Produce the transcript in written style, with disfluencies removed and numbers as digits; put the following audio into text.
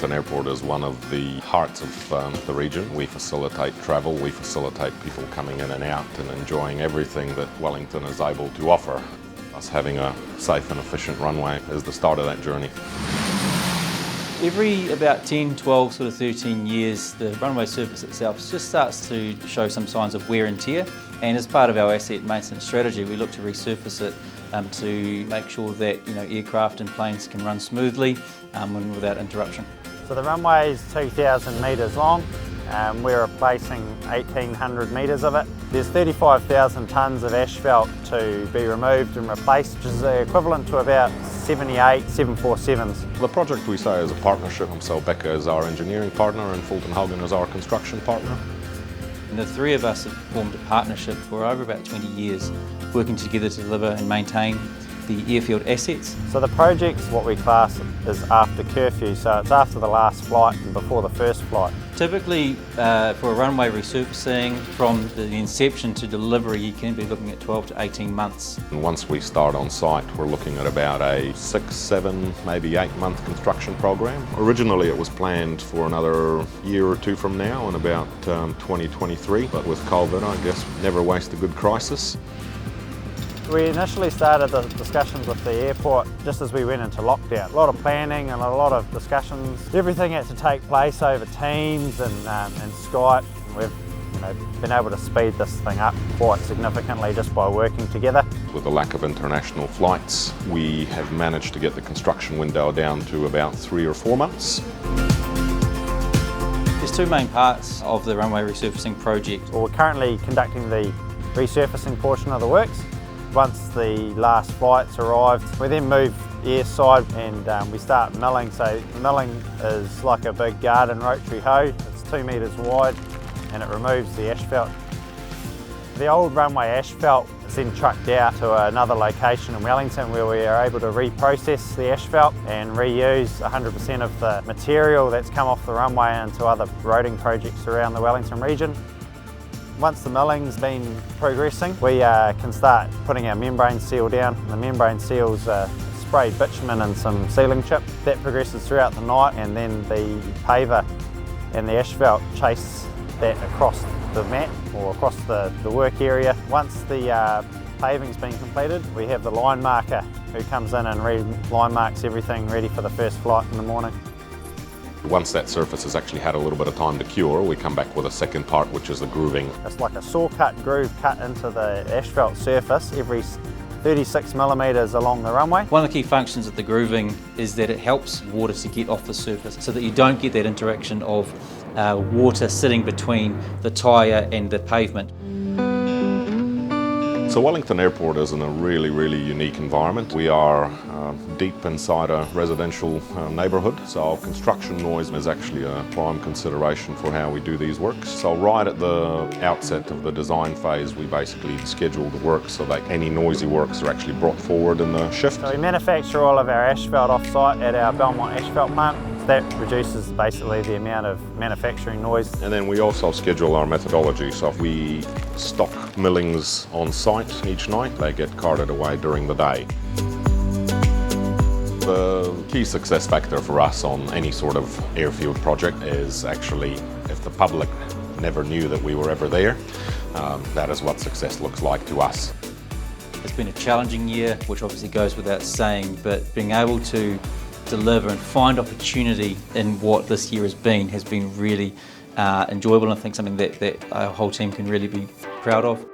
Wellington Airport is one of the hearts of the region. We facilitate travel, we facilitate people coming in and out and enjoying everything that Wellington is able to offer. Us having a safe and efficient runway is the start of that journey. Every about 10, 12, sort of 13 years, the runway surface itself just starts to show some signs of wear and tear. And as part of our asset maintenance strategy, we look to resurface it to make sure that aircraft and planes can run smoothly without interruption. So the runway is 2,000 metres long. We're replacing 1,800 metres of it. There's 35,000 tonnes of asphalt to be removed and replaced, which is equivalent to about 78 747s. The project we say is a partnership, so Becca is our engineering partner and Fulton Hogan is our construction partner. And the three of us have formed a partnership for over about 20 years, working together to deliver and maintain the airfield assets. So the project's what we class is after curfew, so it's after the last flight and before the first flight. Typically for a runway resurfacing, from the inception to delivery, you can be looking at 12 to 18 months. And once we start on site, we're looking at about a 6, 7, maybe 8-month construction program. Originally it was planned for another year or two from now in about 2023, but with COVID, I guess, never waste a good crisis. We initially started the discussions with the airport just as we went into lockdown. A lot of planning and a lot of discussions. Everything had to take place over Teams and Skype. We've been able to speed this thing up quite significantly just by working together. With the lack of international flights, we have managed to get the construction window down to about 3 or 4 months. There's two main parts of the runway resurfacing project. Well, we're currently conducting the resurfacing portion of the works. Once the last flight's arrived, we then move airside and we start milling. So the milling is like a big garden rotary hoe. It's 2 metres wide and it removes the asphalt. The old runway asphalt is then trucked out to another location in Wellington where we are able to reprocess the asphalt and reuse 100% of the material that's come off the runway into other roading projects around the Wellington region. Once the milling's been progressing, we can start putting our membrane seal down. The membrane seal's sprayed bitumen and some sealing chip. That progresses throughout the night and then the paver and the asphalt chase that across the mat or across the work area. Once the paving's been completed, we have the line marker who comes in and line marks everything ready for the first flight in the morning. Once that surface has actually had a little bit of time to cure, we come back with a second part, which is the grooving. It's like a saw cut groove cut into the asphalt surface every 36 millimetres along the runway. One of the key functions of the grooving is that it helps water to get off the surface so that you don't get that interaction of water sitting between the tyre and the pavement. So Wellington Airport is in a really, really unique environment. We are deep inside a residential neighbourhood, so construction noise is actually a prime consideration for how we do these works. So right at the outset of the design phase, we basically schedule the work so that any noisy works are actually brought forward in the shift. So we manufacture all of our asphalt off-site at our Belmont asphalt plant. That reduces basically the amount of manufacturing noise. And then we also schedule our methodology, so if we stock millings on site each night, they get carted away during the day. The key success factor for us on any sort of airfield project is actually if the public never knew that we were ever there, that is what success looks like to us. It's been a challenging year, which obviously goes without saying, but being able to deliver and find opportunity in what this year has been really enjoyable, and I think something that our whole team can really be proud of.